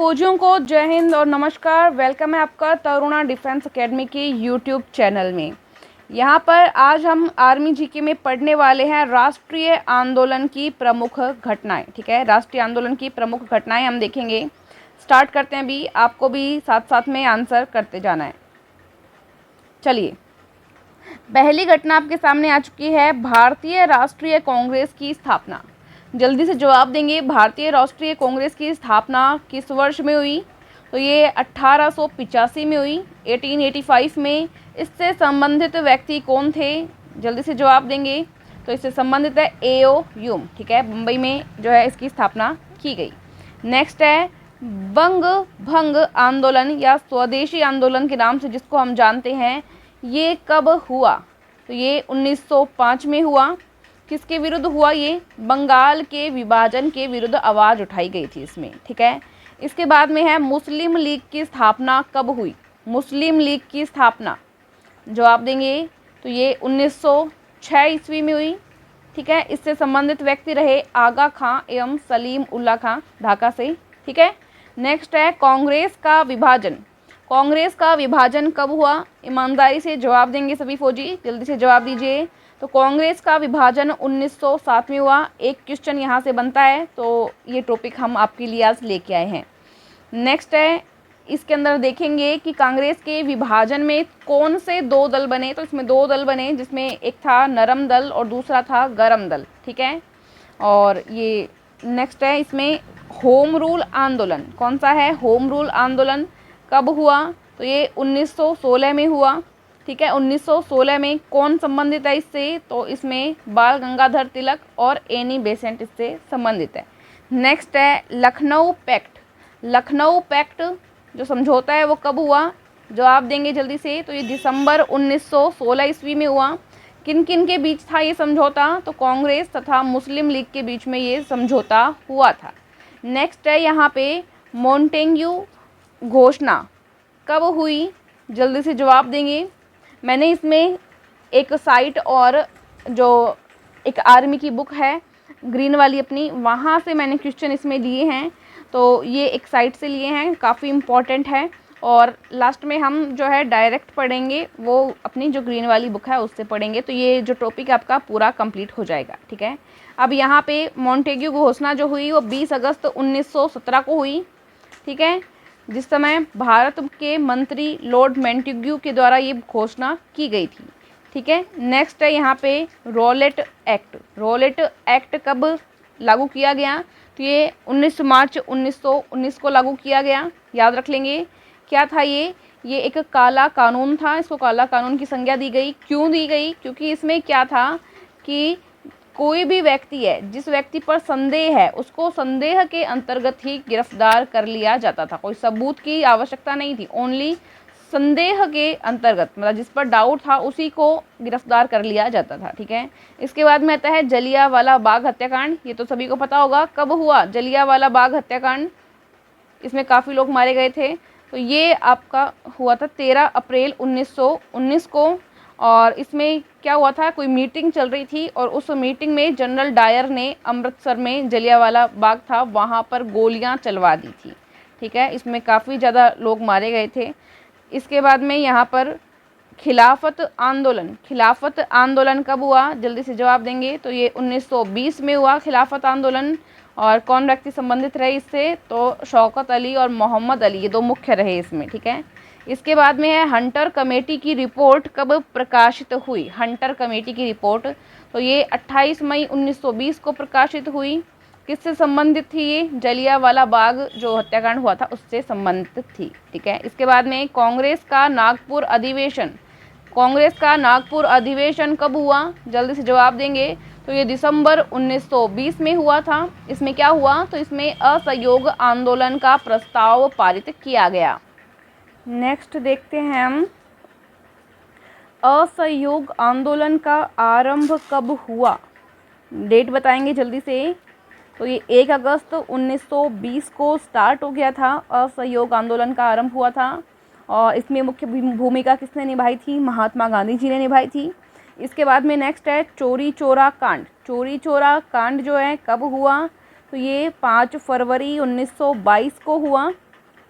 फौजियों को जय हिंद और नमस्कार। वेलकम है आपका तरुणा डिफेंस एकेडमी के यूट्यूब चैनल में। यहाँ पर आज हम आर्मी जीके में पढ़ने वाले हैं राष्ट्रीय आंदोलन की प्रमुख घटनाएं। ठीक है, राष्ट्रीय आंदोलन की प्रमुख घटनाएं हम देखेंगे। स्टार्ट करते हैं। अभी आपको भी साथ साथ में आंसर करते जाना है। चलिए, पहली घटना आपके सामने आ चुकी है, भारतीय राष्ट्रीय कांग्रेस की स्थापना। जल्दी से जवाब देंगे। भारतीय राष्ट्रीय कांग्रेस की स्थापना किस वर्ष में हुई? तो ये 1885 में हुई, 1885 में। इससे संबंधित व्यक्ति कौन थे? जल्दी से जवाब देंगे। तो इससे संबंधित है एओ ह्यूम। ठीक है, मुंबई में जो है इसकी स्थापना की गई। नेक्स्ट है बंग भंग आंदोलन या स्वदेशी आंदोलन के नाम से जिसको हम जानते हैं, ये कब हुआ? तो ये 1905 में हुआ। किसके विरुद्ध हुआ? ये बंगाल के विभाजन के विरुद्ध आवाज़ उठाई गई थी इसमें। ठीक है, इसके बाद में है मुस्लिम लीग की स्थापना कब हुई? मुस्लिम लीग की स्थापना जवाब देंगे तो ये 1906 ईस्वी में हुई। ठीक है, इससे संबंधित व्यक्ति रहे आगा खां एवं सलीम उल्ला खां, ढाका से। ठीक है, नेक्स्ट है कांग्रेस का विभाजन। कांग्रेस का विभाजन कब हुआ? ईमानदारी से जवाब देंगे सभी फौजी, जल्दी से जवाब दीजिए। तो कांग्रेस का विभाजन 1907 में हुआ। एक क्वेश्चन यहाँ से बनता है, तो ये टॉपिक हम आपके लिए आज लेके आए हैं। नेक्स्ट है, इसके अंदर देखेंगे कि कांग्रेस के विभाजन में कौन से दो दल बने। तो इसमें दो दल बने, जिसमें एक था नरम दल और दूसरा था गरम दल। ठीक है, और ये नेक्स्ट है इसमें होम रूल आंदोलन। कौन सा है? होम रूल आंदोलन कब हुआ? तो ये 1916 में हुआ। ठीक है, 1916 में। कौन संबंधित है इससे? तो इसमें बाल गंगाधर तिलक और एनी बेसेंट इससे संबंधित है। नेक्स्ट है लखनऊ पैक्ट। लखनऊ पैक्ट जो समझौता है वो कब हुआ? जवाब देंगे जल्दी से। तो ये दिसंबर 1916 ईस्वी में हुआ। किन किन के बीच था ये समझौता? तो कांग्रेस तथा मुस्लिम लीग के बीच में ये समझौता हुआ था। नेक्स्ट है यहाँ पे मॉन्टेग्यू घोषणा कब हुई? जल्दी से जवाब देंगे। मैंने इसमें एक साइट और जो एक आर्मी की बुक है ग्रीन वाली अपनी, वहाँ से मैंने क्वेश्चन इसमें लिए हैं। तो ये एक साइट से लिए हैं, काफ़ी इम्पॉर्टेंट है। और लास्ट में हम जो है डायरेक्ट पढ़ेंगे, वो अपनी जो ग्रीन वाली बुक है उससे पढ़ेंगे। तो ये जो टॉपिक आपका पूरा कंप्लीट हो जाएगा। ठीक है, अब यहाँ पे मॉन्टेग्यू घोषणा जो हुई वो 20 अगस्त 1917 को हुई। ठीक है, जिस समय भारत के मंत्री लॉर्ड मॉन्टेग्यू के द्वारा ये घोषणा की गई थी। ठीक है, नेक्स्ट है यहाँ पे रॉलेट एक्ट। रॉलेट एक्ट कब लागू किया गया? तो ये 19 मार्च 1919 को लागू किया गया। याद रख लेंगे। क्या था ये एक काला कानून था। इसको काला कानून की संज्ञा दी गई। क्यों दी गई? क्योंकि इसमें क्या था कि कोई भी व्यक्ति है, जिस व्यक्ति पर संदेह है, उसको संदेह के अंतर्गत ही गिरफ्तार कर लिया जाता था। कोई सबूत की आवश्यकता नहीं थी, ओनली संदेह के अंतर्गत, मतलब जिस पर डाउट था उसी को गिरफ्तार कर लिया जाता था। ठीक है, इसके बाद में आता है जलियांवाला बाग हत्याकांड। ये तो सभी को पता होगा। कब हुआ जलियांवाला बाग हत्याकांड? इसमें काफ़ी लोग मारे गए थे। तो ये आपका हुआ था 13 अप्रैल 1919 को। और इसमें क्या हुआ था, कोई मीटिंग चल रही थी और उस मीटिंग में जनरल डायर ने अमृतसर में जलियांवाला बाग था, वहाँ पर गोलियाँ चलवा दी थी। ठीक है, इसमें काफ़ी ज़्यादा लोग मारे गए थे। इसके बाद में यहाँ पर खिलाफत आंदोलन। खिलाफत आंदोलन कब हुआ? जल्दी से जवाब देंगे। तो ये 1920 में हुआ खिलाफत आंदोलन। और कौन व्यक्ति संबंधित रहे इससे? तो शौकत अली और मोहम्मद अली, ये दो मुख्य रहे इसमें। ठीक है, इसके बाद में है हंटर कमेटी की रिपोर्ट कब प्रकाशित हुई? हंटर कमेटी की रिपोर्ट तो ये 28 मई 1920 को प्रकाशित हुई। किससे संबंधित थी ये? जलियांवाला बाग जो हत्याकांड हुआ था उससे संबंधित थी। ठीक है, इसके बाद में कांग्रेस का नागपुर अधिवेशन। कांग्रेस का नागपुर अधिवेशन कब हुआ? जल्दी से जवाब देंगे। तो ये दिसंबर 1920 में हुआ था। इसमें क्या हुआ? तो इसमें असहयोग आंदोलन का प्रस्ताव पारित किया गया। नेक्स्ट देखते हैं हम, असहयोग आंदोलन का आरंभ कब हुआ? डेट बताएंगे जल्दी से। तो ये 1 अगस्त 1920 को स्टार्ट हो गया था, असहयोग आंदोलन का आरंभ हुआ था। और इसमें मुख्य भूमिका किसने निभाई थी? महात्मा गांधी जी ने निभाई थी। इसके बाद में नेक्स्ट है चोरी चोरा कांड। चोरी चोरा कांड जो है कब हुआ? तो ये 5 फरवरी 1922 को हुआ।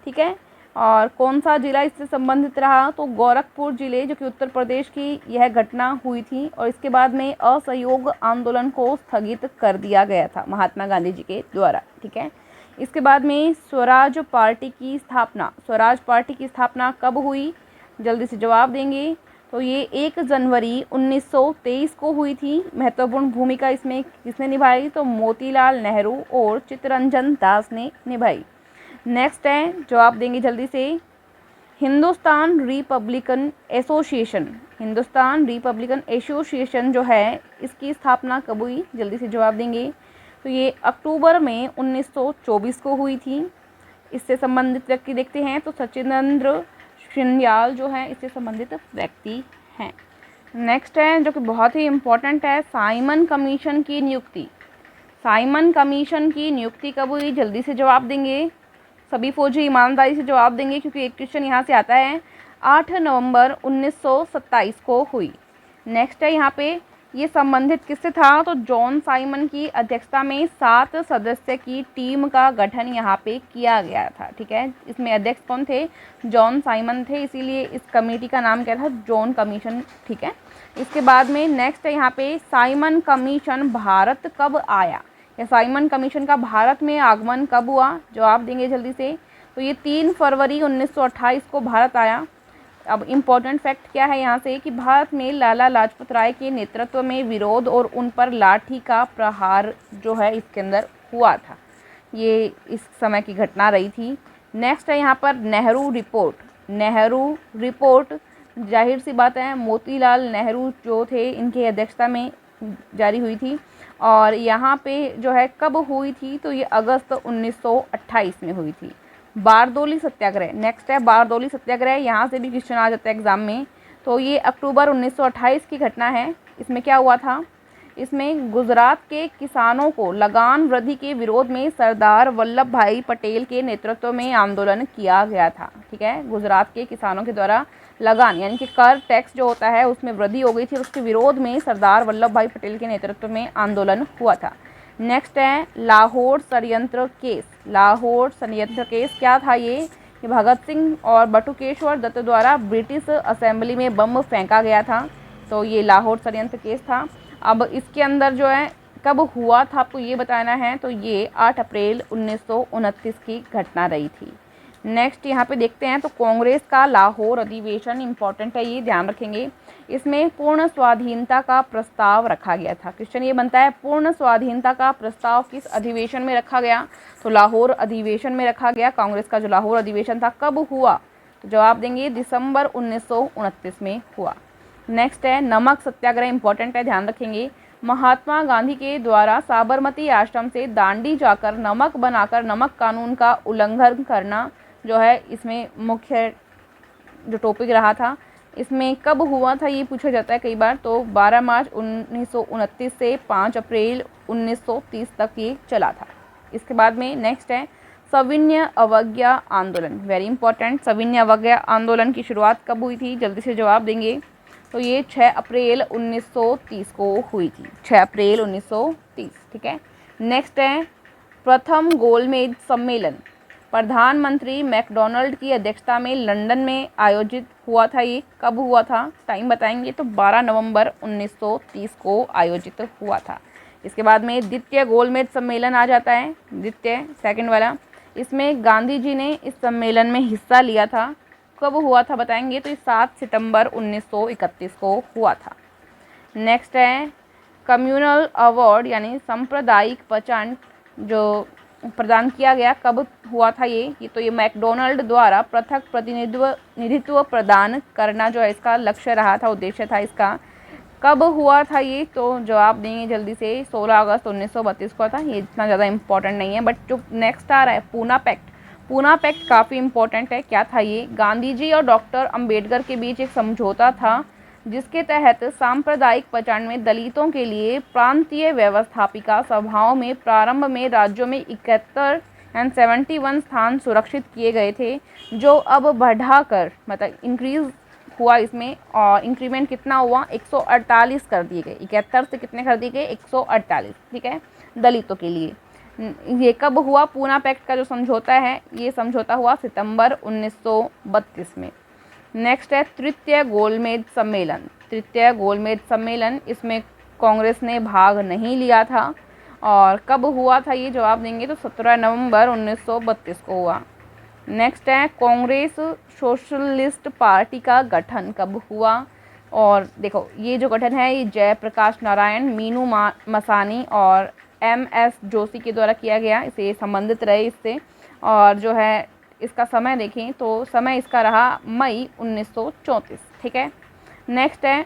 ठीक है। और कौन सा जिला इससे संबंधित रहा, तो गोरखपुर जिले, जो कि उत्तर प्रदेश की यह घटना हुई थी। और इसके बाद में असहयोग आंदोलन को स्थगित कर दिया गया था महात्मा गांधी जी के द्वारा, ठीक है। इसके बाद में स्वराज पार्टी की स्थापना, स्वराज पार्टी की स्थापना कब हुई, जल्दी से जवाब देंगे। तो ये 1 जनवरी 1923 को हुई थी। महत्वपूर्ण भूमिका इसमें किसने निभाई, तो मोतीलाल नेहरू और चित्तरंजन दास ने निभाई। नेक्स्ट है, जवाब देंगे जल्दी से। Hindustan Republican association, Hindustan Republican association जो है, इसकी स्थापना कब हुई, जल्दी से जवाब देंगे। तो ये अक्टूबर में 1924 को हुई थी। इससे संबंधित व्यक्ति देखते हैं तो सचिंद्र शिंदयाल जो है इससे संबंधित व्यक्ति हैं। नेक्स्ट है, जो कि बहुत ही इम्पोर्टेंट है, साइमन कमीशन की नियुक्ति। साइमन कमीशन की नियुक्ति कब हुई, जल्दी से जवाब देंगे। सभी फौजी ईमानदारी से जवाब देंगे क्योंकि एक क्वेश्चन यहाँ से आता है। 8 नवंबर 1927 को हुई। नेक्स्ट है, यहाँ पे ये संबंधित किससे था, तो जॉन साइमन की अध्यक्षता में 7 सदस्य की टीम का गठन यहाँ पे किया गया था, ठीक है। इसमें अध्यक्ष कौन थे, जॉन साइमन थे, इसीलिए इस कमेटी का नाम क्या था, जॉन कमीशन, ठीक है। इसके बाद में नेक्स्ट है यहाँ पे, साइमन कमीशन भारत कब आया, या साइमन कमीशन का भारत में आगमन कब हुआ, जवाब देंगे जल्दी से। तो ये 3 फरवरी 1928 को भारत आया। अब इम्पॉर्टेंट फैक्ट क्या है यहाँ से, कि भारत में लाला लाजपत राय के नेतृत्व में विरोध और उन पर लाठी का प्रहार जो है इसके अंदर हुआ था। ये इस समय की घटना रही थी। नेक्स्ट है यहाँ पर नेहरू रिपोर्ट। नेहरू रिपोर्ट जाहिर सी बात है मोतीलाल नेहरू जो थे इनकी अध्यक्षता में जारी हुई थी। और यहाँ पे जो है कब हुई थी, तो ये अगस्त 1928 में हुई थी। बारदोली सत्याग्रह, नेक्स्ट है बारदोली सत्याग्रह, यहाँ से भी क्वेश्चन आ जाता है एग्जाम में। तो ये अक्टूबर 1928 की घटना है। इसमें क्या हुआ था, इसमें गुजरात के किसानों को लगान वृद्धि के विरोध में सरदार वल्लभ भाई पटेल के नेतृत्व में आंदोलन किया गया था, ठीक है। गुजरात के किसानों के द्वारा लगान यानी कि कर टैक्स जो होता है उसमें वृद्धि हो गई थी, उसके विरोध में सरदार वल्लभ भाई पटेल के नेतृत्व में आंदोलन हुआ था। नेक्स्ट है लाहौर षड्यंत्र केस। लाहौर षड्यंत्र केस क्या था, ये भगत सिंह और बटुकेश्वर दत्त द्वारा ब्रिटिश असेंबली में बम फेंका गया था। तो ये लाहौर षड्यंत्र केस था। अब इसके अंदर जो है कब हुआ था आपको ये बताना है, तो ये 8 अप्रैल 1929 की घटना रही थी। नेक्स्ट यहाँ पे देखते हैं तो कांग्रेस का लाहौर अधिवेशन इम्पॉर्टेंट है, ये ध्यान रखेंगे। इसमें पूर्ण स्वाधीनता का प्रस्ताव रखा गया था। क्वेश्चन ये बनता है पूर्ण स्वाधीनता का प्रस्ताव किस अधिवेशन में रखा गया, तो लाहौर अधिवेशन में रखा गया। कांग्रेस का जो लाहौर अधिवेशन था कब हुआ, तो जवाब देंगे दिसंबर 1929 में हुआ। नेक्स्ट है नमक सत्याग्रह इम्पॉर्टेंट है, ध्यान रखेंगे। महात्मा गांधी के द्वारा साबरमती आश्रम से दांडी जाकर नमक बनाकर नमक कानून का उल्लंघन करना जो है इसमें मुख्य जो टॉपिक रहा था। इसमें कब हुआ था ये पूछा जाता है कई बार, तो 12 मार्च 1929 से 5 अप्रैल 1930 तक ये चला था। इसके बाद में नेक्स्ट है सविनय अवज्ञा आंदोलन, वेरी इंपॉर्टेंट। सविनय अवज्ञा आंदोलन की शुरुआत कब हुई थी, जल्दी से जवाब देंगे। तो ये 6 अप्रैल 1930 को हुई थी, 6 अप्रैल 1930, ठीक है। नेक्स्ट है प्रथम गोलमेज सम्मेलन, प्रधानमंत्री मैकडोनाल्ड की अध्यक्षता में लंदन में आयोजित हुआ था। ये कब हुआ था, टाइम बताएंगे, तो 12 नवंबर 1930 को आयोजित हुआ था। इसके बाद में द्वितीय गोलमेज सम्मेलन आ जाता है, द्वितीय सेकंड वाला। इसमें गांधी जी ने इस सम्मेलन में हिस्सा लिया था। कब हुआ था बताएंगे, तो 7 सितंबर 1931 को हुआ था। नेक्स्ट है कम्युनल अवार्ड यानी सांप्रदायिक पहचान जो प्रदान किया गया, कब हुआ था ये तो ये मैकडोनाल्ड द्वारा पृथक प्रतिनिधित्व प्रदान करना जो है इसका लक्ष्य रहा था, उद्देश्य था इसका। कब हुआ था ये, तो जवाब देंगे जल्दी से, 16 अगस्त 1932 को था। ये इतना ज़्यादा इंपॉर्टेंट नहीं है, बट जो नेक्स्ट आ रहा है पूना पैक्ट, पूना पैक्ट काफ़ी इंपॉर्टेंट है। क्या था ये, गांधी जी और डॉक्टर अंबेडकर के बीच एक समझौता था जिसके तहत सांप्रदायिक पहचान में दलितों के लिए प्रांतीय व्यवस्थापिका सभाओं में प्रारंभ में राज्यों में 71 एंड 71 स्थान सुरक्षित किए गए थे, जो अब बढ़ाकर मतलब इंक्रीज हुआ इसमें, और इंक्रीमेंट कितना हुआ 148 कर दिए गए, 71 से कितने कर दिए गए 148, ठीक है, दलितों के लिए। ये कब हुआ? पूना पैक्ट का जो समझौता है, ये समझौता हुआ सितंबर 1932 में। नेक्स्ट है तृतीय गोलमेज सम्मेलन। तृतीय गोलमेज सम्मेलन, इसमें कांग्रेस ने भाग नहीं लिया था। और कब हुआ था ये जवाब देंगे तो 17 नवंबर 1932 को हुआ। नेक्स्ट है कांग्रेस सोशलिस्ट पार्टी का गठन कब हुआ? और देखो ये जो गठन है ये जयप्रकाश नारायण, मीनू मसानी और MS जोशी के द्वारा किया गया। इसे संबंधित रहे इससे। और जो है इसका समय देखें तो समय इसका रहा मई 1934। ठीक है। नेक्स्ट है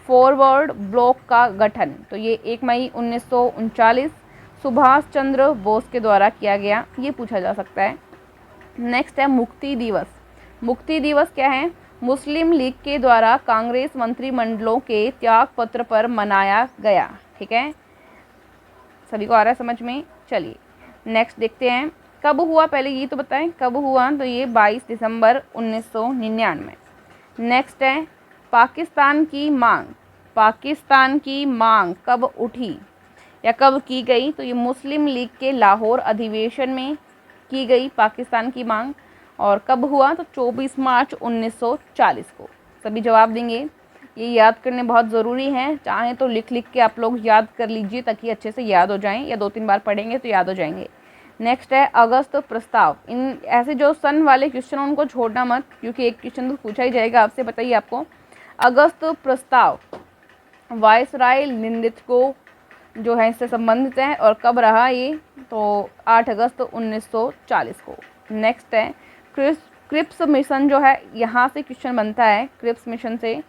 फॉरवर्ड ब्लॉक का गठन, तो ये 1 मई 1939 सुभाष चंद्र बोस के द्वारा किया गया। ये पूछा जा सकता है। नेक्स्ट है मुक्ति दिवस। मुक्ति दिवस क्या है? मुस्लिम लीग के द्वारा कांग्रेस मंत्रिमंडलों के त्याग पत्र पर मनाया गया। ठीक है, सभी को आ रहा है समझ में? चलिए नेक्स्ट देखते हैं कब हुआ। पहले ये तो बताएं कब हुआ, तो ये 22 दिसंबर 1999। नेक्स्ट है पाकिस्तान की मांग। पाकिस्तान की मांग कब उठी या कब की गई? तो ये मुस्लिम लीग के लाहौर अधिवेशन में की गई पाकिस्तान की मांग। और कब हुआ? तो 24 मार्च 1940 को। सभी जवाब देंगे। ये याद करने बहुत ज़रूरी है, चाहें तो लिख लिख के आप लोग याद कर लीजिए ताकि अच्छे से याद हो जाएं, या 2-3 बार पढ़ेंगे तो याद हो जाएंगे। नेक्स्ट है अगस्त प्रस्ताव। इन ऐसे जो सन वाले क्वेश्चन उनको छोड़ना मत, क्योंकि एक क्वेश्चन तो पूछा ही जाएगा आपसे। बताइए आपको अगस्त प्रस्ताव वायसराय निंदित को जो है इससे संबंधित है, और कब रहा ये? तो 8 अगस्त 1940 को। नेक्स्ट है क्रिप्स मिशन, जो है यहाँ से क्वेश्चन बनता है क्रिप्स मिशन से,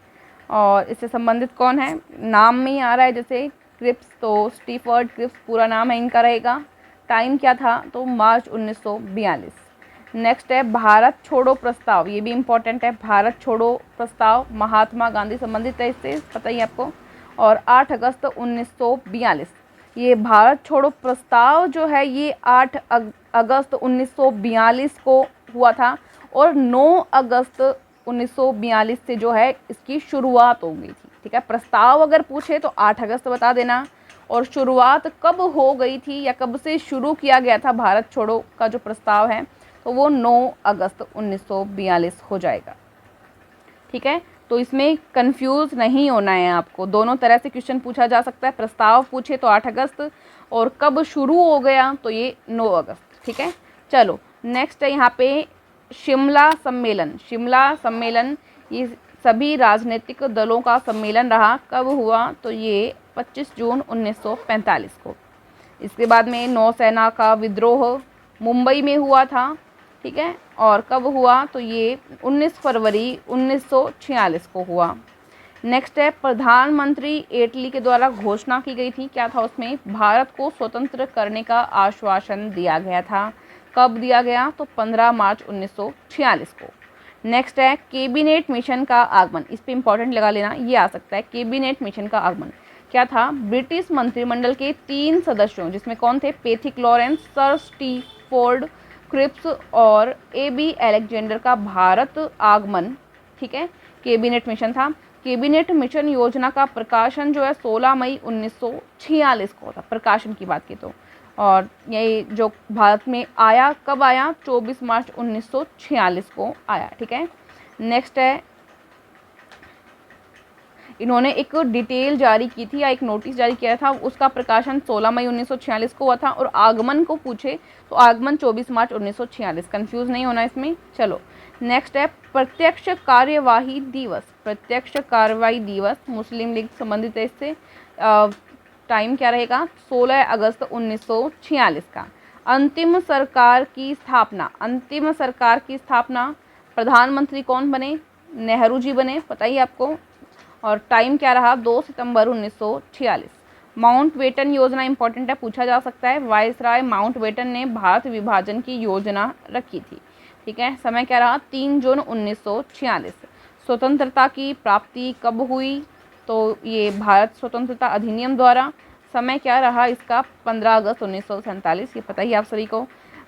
और इससे संबंधित कौन है? नाम में ही आ रहा है जैसे क्रिप्स, तो स्टीफर्ड क्रिप्स पूरा नाम है इनका रहेगा। टाइम क्या था? तो मार्च 1942। नेक्स्ट है भारत छोड़ो प्रस्ताव। ये भी इम्पोर्टेंट है। भारत छोड़ो प्रस्ताव महात्मा गांधी संबंधित है, इससे पता ही आपको। और 8 अगस्त 1942। ये भारत छोड़ो प्रस्ताव जो है ये 8 अगस्त 1942 को हुआ था, और 9 अगस्त 1942 से जो है इसकी शुरुआत हो गई थी। ठीक है, प्रस्ताव अगर पूछे तो 8 अगस्त बता देना, और शुरुआत कब हो गई थी या कब से शुरू किया गया था भारत छोड़ो का जो प्रस्ताव है, तो वो 9 अगस्त 1942 हो जाएगा। ठीक है, तो इसमें कंफ्यूज नहीं होना है आपको। दोनों तरह से क्वेश्चन पूछा जा सकता है। प्रस्ताव पूछे तो 8 अगस्त, और कब शुरू हो गया तो ये 9 अगस्त। ठीक है, चलो नेक्स्ट है यहाँ पे शिमला सम्मेलन। शिमला सम्मेलन ये सभी राजनीतिक दलों का सम्मेलन रहा। कब हुआ? तो ये 25 जून 1945 को। इसके बाद में नौसेना का विद्रोह मुंबई में हुआ था। ठीक है, और कब हुआ? तो ये 19 फरवरी 1946 को हुआ। नेक्स्ट है प्रधानमंत्री इटली के द्वारा घोषणा की गई थी। क्या था उसमें? भारत को स्वतंत्र करने का आश्वासन दिया गया था। कब दिया गया? तो 15 मार्च 1946 को। नेक्स्ट है कैबिनेट मिशन का आगमन। इस पे इंपॉर्टेंट लगा लेना, ये आ सकता है। कैबिनेट मिशन का आगमन क्या था? ब्रिटिश मंत्रिमंडल के 3 सदस्यों, जिसमें कौन थे? पैथिक लॉरेंस, सर स्टीफोर्ड क्रिप्स और AB अलेक्जेंडर का भारत आगमन। ठीक है, कैबिनेट मिशन था। कैबिनेट मिशन योजना का प्रकाशन जो है 16 मई 1946 को था, प्रकाशन की बात की तो। और ये जो भारत में आया कब आया? 24 मार्च 1946 को आया। ठीक है, नेक्स्ट है इन्होंने एक डिटेल जारी की थी या एक नोटिस जारी किया था, उसका प्रकाशन 16 मई 1946 को हुआ था। और आगमन को पूछे तो आगमन 24 मार्च 1946। कंफ्यूज नहीं होना इसमें। चलो नेक्स्ट है प्रत्यक्ष कार्यवाही दिवस। प्रत्यक्ष कार्यवाही दिवस मुस्लिम लीग संबंधित है इससे। टाइम क्या रहेगा? 16 अगस्त 1946 का। अंतिम सरकार की स्थापना। अंतिम सरकार की स्थापना प्रधानमंत्री कौन बने? नेहरू जी बने, पता ही आपको। और टाइम क्या रहा? 2 सितंबर 1946। माउंटबेटन योजना इंपॉर्टेंट है, पूछा जा सकता है। वायसराय माउंटबेटन ने भारत विभाजन की योजना रखी थी। ठीक है, समय क्या रहा? 3 जून 1946। स्वतंत्रता की प्राप्ति कब हुई? तो ये भारत स्वतंत्रता अधिनियम द्वारा। समय क्या रहा इसका? 15 अगस्त 1947। ये पता ही आप सभी को।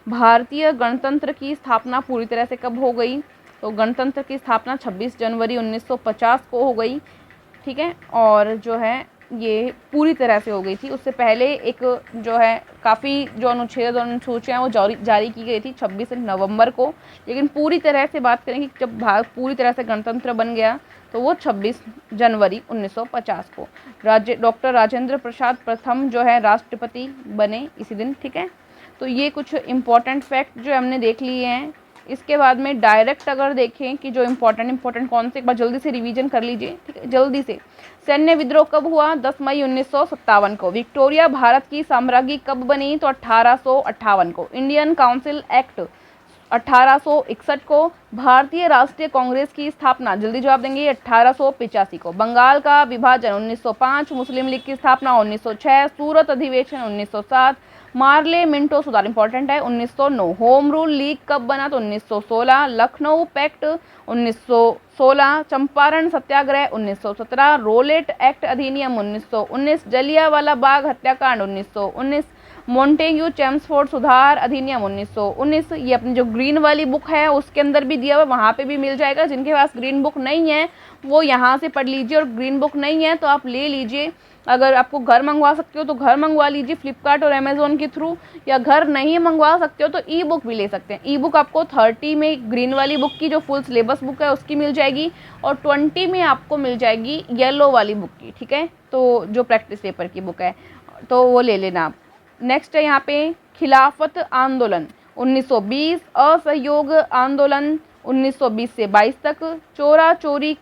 भारतीय गणतंत्र की स्थापना पूरी तरह से कब हो गई? तो गणतंत्र की स्थापना 26 जनवरी 1950 को हो गई। ठीक है, और जो है ये पूरी तरह से हो गई थी। उससे पहले एक जो है काफ़ी जो अनुच्छेद और अनुसूचियाँ हैं वो जारी की गई थी 26 नवंबर को, लेकिन पूरी तरह से बात करें कि जब भारत पूरी तरह से गणतंत्र बन गया तो वो 26 जनवरी 1950 को डॉक्टर राजेंद्र प्रसाद प्रथम जो है राष्ट्रपति बने इसी दिन, ठीक है। तो ये कुछ इम्पॉर्टेंट फैक्ट जो हमने देख लिए हैं। इसके बाद में डायरेक्ट अगर देखें कि जो इम्पोर्टेंट कौन से, एक बार जल्दी से रिवीजन कर लीजिए, ठीक है, जल्दी से। सैन्य विद्रोह कब हुआ? 10 मई 1957 को। विक्टोरिया भारत की साम्राज्ञी कब बनी? तो 1858 को। इंडियन काउंसिल एक्ट 1861 को। भारतीय राष्ट्रीय कांग्रेस की स्थापना, जल्दी जवाब देंगे, 1885 को। बंगाल का विभाजन 1905। मुस्लिम लीग की स्थापना 1906। सूरत अधिवेशन 1907। मार्ले मिंटो सुधार इंपॉर्टेंट है 1909। होम रूल लीग कब बना? तो 1916। लखनऊ पैक्ट 1916। चंपारण सत्याग्रह 1917। रोलेट एक्ट अधिनियम 1919। जलियांवाला बाग हत्याकांड 1919। मोंटेग्यू चेम्सफोर्ड सुधार अधिनियम 1919। ये अपनी जो ग्रीन वाली बुक है उसके अंदर भी दिया हुआ, वहाँ पे भी मिल जाएगा। जिनके पास ग्रीन बुक नहीं है वो यहाँ से पढ़ लीजिए, और ग्रीन बुक नहीं है तो आप ले लीजिए। अगर आपको घर मंगवा सकते हो तो घर मंगवा लीजिए फ्लिपकार्ट और अमेज़ोन के थ्रू, या घर नहीं मंगवा सकते हो तो ई बुक भी ले सकते हैं। ई बुक आपको 30 में ग्रीन वाली बुक की जो फुल सिलेबस बुक है उसकी मिल जाएगी, और 20 में आपको मिल जाएगी येलो वाली बुक की, ठीक है। तो जो प्रैक्टिस पेपर की बुक है तो वो ले लेना आप। नेक्स्ट है यहाँ पे खिलाफत आंदोलन 1920। असहयोग आंदोलन 1920 से 22 तक। चोरी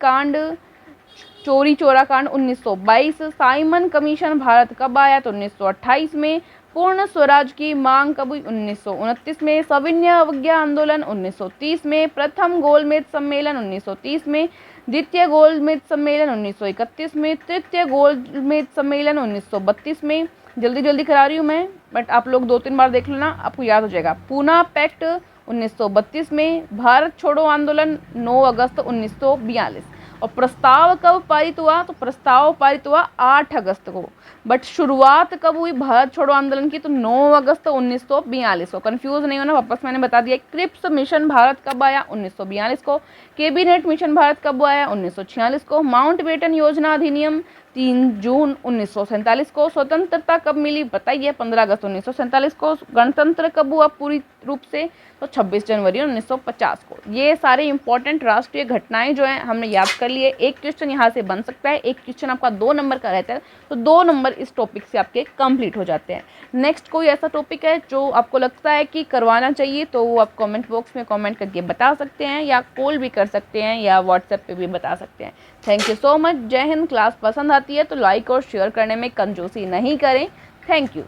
चोरा कांड 1922। साइमन कमीशन भारत कब आया? तो 1928 में। पूर्ण स्वराज की मांग कब हुई? 1929 में। सविनय अवज्ञा आंदोलन 1930 में। प्रथम गोलमेज सम्मेलन 1930 में। द्वितीय गोलमेज सम्मेलन 1931 में। तृतीय गोलमेज सम्मेलन 1932 में। जल्दी करा रही हूँ मैं, बट आप लोग 2-3 बार देख लो ना, आपको याद हो जाएगा। पूना पैक्ट 1932 में। भारत छोड़ो आंदोलन 9 अगस्त 1942। और प्रस्ताव कब पारित हुआ? तो प्रस्ताव पारित हुआ 8 अगस्त को, बट शुरुआत कब हुई भारत छोड़ो आंदोलन की? तो 9 अगस्त 1942 को। कंफ्यूज नहीं होना, वापस मैंने बता दिया। क्रिप्स मिशन भारत कब आया? 1942 को। कैबिनेट मिशन भारत कब आया? 1946 को। माउंटबेटन योजना अधिनियम 3 जून 1947 को। स्वतंत्रता कब मिली बताइए? 15 अगस्त 1947 को। गणतंत्र कब हुआ पूरी रूप से? तो 26 जनवरी 1950 को। ये सारे इंपॉर्टेंट राष्ट्रीय घटनाएं जो हैं हमने याद कर लिए। एक क्वेश्चन यहाँ से बन सकता है, एक क्वेश्चन आपका 2 नंबर का रहता है, तो 2 नंबर इस टॉपिक से आपके कंप्लीट हो जाते हैं। नेक्स्ट कोई ऐसा टॉपिक है जो आपको लगता है कि करवाना चाहिए तो वो आप कमेंट बॉक्स में कमेंट करके बता सकते हैं, या कॉल भी कर सकते हैं, या व्हाट्सएप पे भी बता सकते हैं। Thank you so much. जय हिंद। क्लास पसंद आती है तो लाइक और शेयर करने में कंजूसी नहीं करें। Thank you.